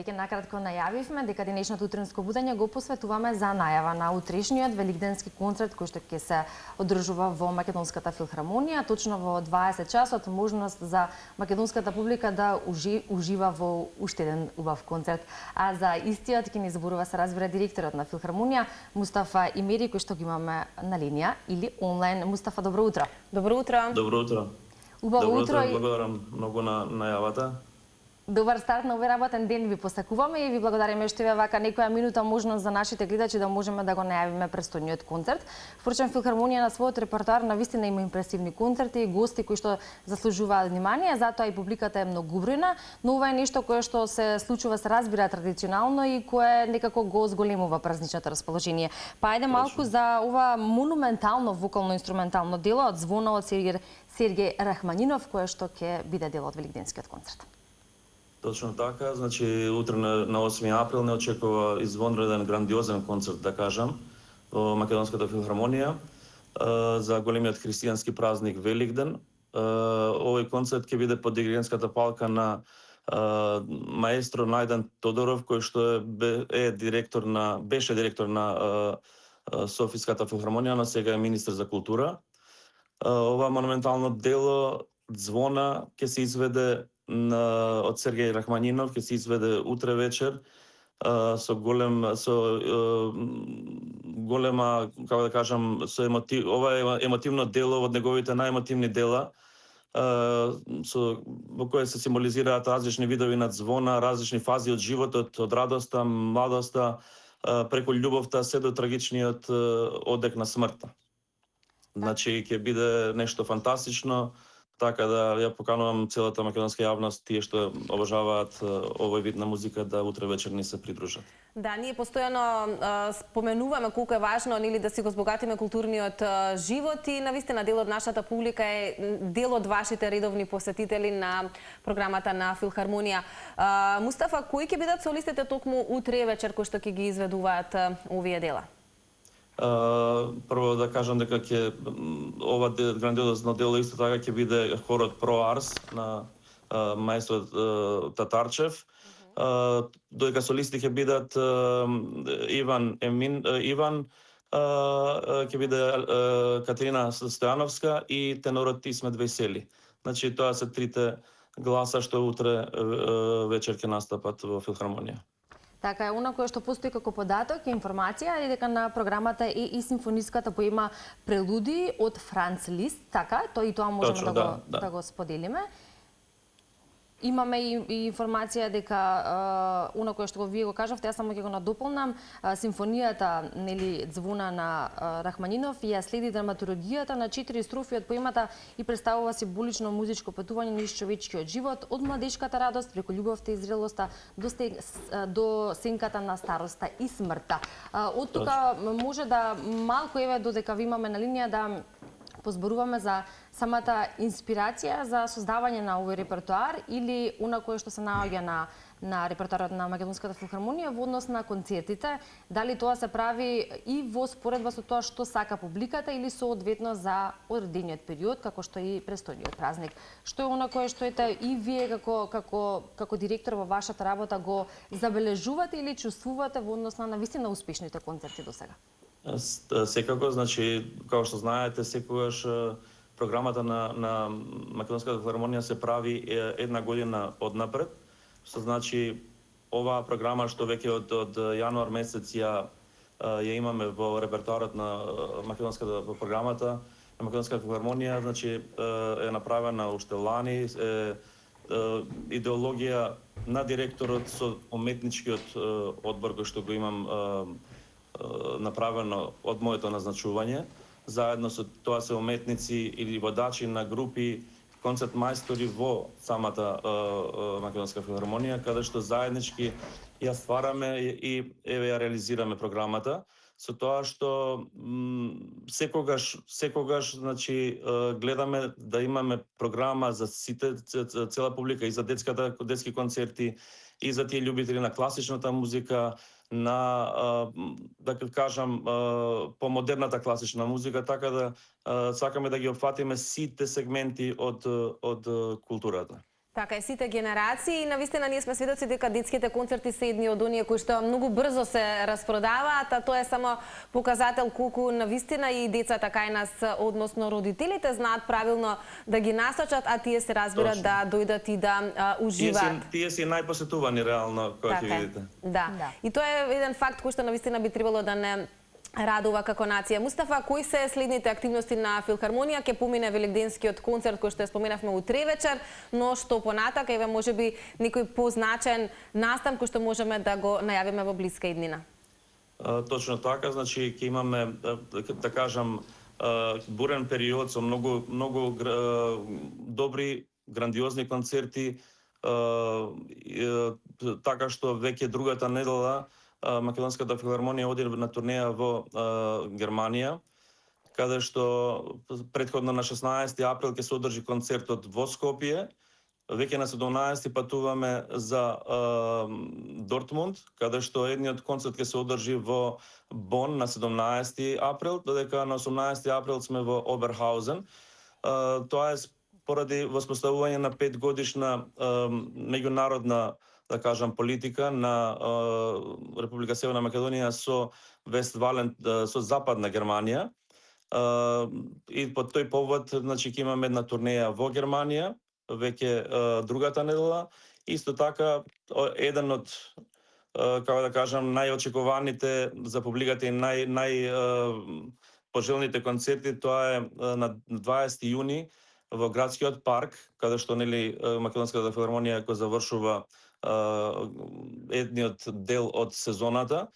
веќе накратко најавивме дека денешното утринско будење го посветуваме за најава на утрешниот великденски концерт кој што ќе се одржува во Македонската филхармонија, точно во 20 часот, можност за македонската публика да ужива во уште еден убав концерт. А за истиот ќе ни зборува, се разбира, директорот на филхармонија Мустафа Имери, кој што го имаме на линија или онлайн. Мустафа, добро утро. Добро утро. Добро утро. Убаво утро. Благодарам многу на најавата. Добар старт на овој работен ден ви посакуваме и ви благодариме што е вака некоја минута можност за нашите гледачи да можеме да го најавиме престојниот концерт. Впрочем, филхармонија на својот репертоар навистина има импресивни концерти и гости кои што заслужуваат внимание, затоа и публиката е многубројна, но ова е нешто кое што се случува, се разбира, традиционално и кое некако го зголемува празничното расположение. Па ајде малку за ова монументално вокално-инструментално дело од звона од Сергеј Рахманинов, кое што ќе биде дел од великденскиот концерт. Точно така, значи утре на 8 април не очекува извонреден грандиозен концерт, да кажам, во Македонската филхармонија за големиот христијански празник Великден. Овој концерт ќе биде под диригентската палка на маестро Најдан Тодоров, кој што беше директор на Софиската филхармонија, но сега е министер за култура. Ова монументално дело Звона ќе се изведе од Сергеј Рахманинов, ќе се изведе утре вечер со голема, како да кажам, ова е емотивно дело од неговите најемотивни дела, во кое се символизираат различни видови на звона, различни фази од животот, од радоста, младоста, преку љубовта, се до трагичниот одек на смртта. Значи, ќе биде нешто фантастично, така да ја поканувам целата македонска јавност, тие што обожаваат овој вид на музика, да утре вечер ни се придружат. Да, ние постојано споменуваме колку е важно да си го збогатиме културниот живот и навистина дел од нашата публика е дел од вашите редовни посетители на програмата на филхармонија. Мустафа, кои ќе бидат солистите токму утре вечер кои што ќе ги изведуваат овие дела? Прво да кажам дека ова грандиозно дело исто така ќе биде хорот Про Арс на маестро Татарчев. Додека солисти ќе бидат Иван, ќе биде Катерина Стојановска и тенорот Исмет Весели. Значи тоа се трите гласа што утре вечер ќе настапат во филхармонија. Така е, она кое што постои како податок и информација е дека на програмата е и симфониската поема Прелуди од Франц Лист, така? И тоа можеме точно, да го споделиме. Имаме и информација дека она кое што вие го кажавте, јас само ќе го надополнам, симфонијата нели Звона на Рахманинов ја следи драматургијата на 4 строфи од поемата и представува символично музичко патување низ човечкиот живот од младешката радост преку љубовта и зрелоста до сенката на староста и смртта. Од тука може да малку додека ви имаме на линија да позборуваме за самата инспирација за создавање на овој репертоар или она кое што се наоѓа на репертоарот на Македонската филхармонија во однос на концертите, дали тоа се прави и во споредба со тоа што сака публиката или соодветно за одредениот период, како што и престојниот празник. Што е она кое што и вие како директор во вашата работа го забележувате или чувствувате во однос на навистина успешните концерти досега? Секако, значи, како што знаете, секогаш програмата на Македонската филхармонија се прави една година однапред, што значи оваа програма што веќе од јануар месец ја имаме во репертоарот на македонската програмата на Македонската филхармонија, значи е направена уште лани, идеологија на директорот со уметничкиот одбор кој што го имам направено од моето назначување, заедно со тоа се уметници или водачи на групи, концерт мајстори во самата Македонска филхармонија, каде што заеднички ја ствараме и ја реализираме програмата, со тоа што секогаш значи гледаме да имаме програма за сите, цела публика, и за детски концерти, и за тие љубители на класичната музика, на, да кажам, помодерната класична музика, така да сакаме да ги опфатиме сите сегменти од културата. Така е, сите генерации и навистина ние сме сведоци дека детските концерти се едни од оние кои што многу брзо се распродаваат, а тоа е само показател колку навистина и децата кај нас, односно родителите, знаат правилно да ги насочат, а тие се разбират да дојдат и да уживаат. Тие си најпосетувани реално кои ќе видите. Да. И тоа е еден факт кој што навистина би требало да не радува како нација. Мустафа, кои се следните активности на Филхармонија? Ке помине великденскиот концерт кој што споменавме утре вечер, но што понатака, еве можеби некој позначен настан кој што можеме да го најавиме во блиска иднина. Точно така, значи ќе имаме, да кажам, бурен период со многу добри, грандиозни концерти, така што веќе другата недела Македонската филхармонија оди на турнеја во Германија, каде што претходно на 16 април ќе се одржи концертот во Скопје. Веќе на 17 патуваме за Дортмунд, каде што едниот концерт ќе се одржи во Бон на 17 април, додека на 18 април сме во Оберхаузен. Тоа е поради воспоставување на 5-годишна меѓународна, да кажам, политика на Република Северна Македонија со Вествален, со Западна Германија. И по тој повод, значи, ќе имаме една турнеја во Германија, веќе другата недела. Исто така, еден од, како да кажам, најочекуваните за публиката и најпожелните концерти, тоа е на 20 јуни во градскиот парк, каде што нели Македонската филхармонија го завршува едниот дел од сезоната.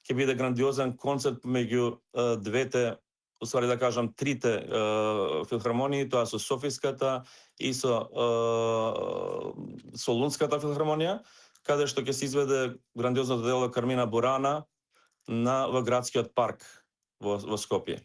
Ќе биде грандиозен концерт меѓу двете, уствари да кажам, трите филхармонии, тоа со Софиската и со Солунската филхармонија, каде што ќе се изведе грандиозното дело Кармина Бурана во градскиот парк во Скопје.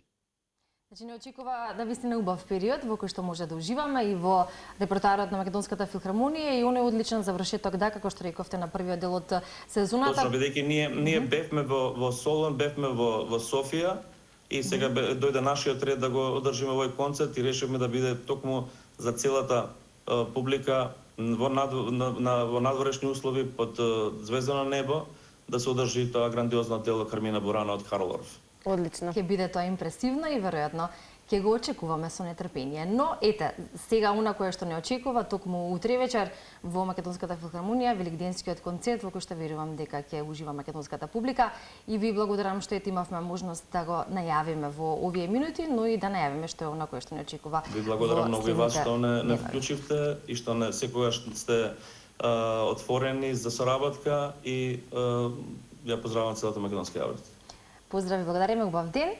Значи не очекува навистина убав период во кој што може да уживаме и во репертоарот на Македонската филхармонија и он е одличен завршеток, да, како што рековте, на првиот дел од сезоната. Точно, бидејќи ние бевме во Солун, бевме во Софија и сега дојде нашиот ред да го одржиме овој концерт и решивме да биде токму за целата публика во надворешни услови под звездано небо да се одржи тоа грандиозно дело Кармина Бурана од Карл Орф. Одлично. Ќе биде тоа импресивно и веројатно ќе го очекуваме со нетрпение. Но ете, сега она кое што не очекува токму утре вечер во Македонската филхармонија, великденскиот концерт во кој што верувам дека ќе ужива македонската публика и ви благодарам што имавме можност да го најавиме во овие минути, но и да најавиме што е она кое што не очекува. Ви благодарам многу и вас што не вклучивте и што секогаш сте отворени за соработка и ја поздравувам целата македонска јавност. Поздрави, благодариме, убав ден.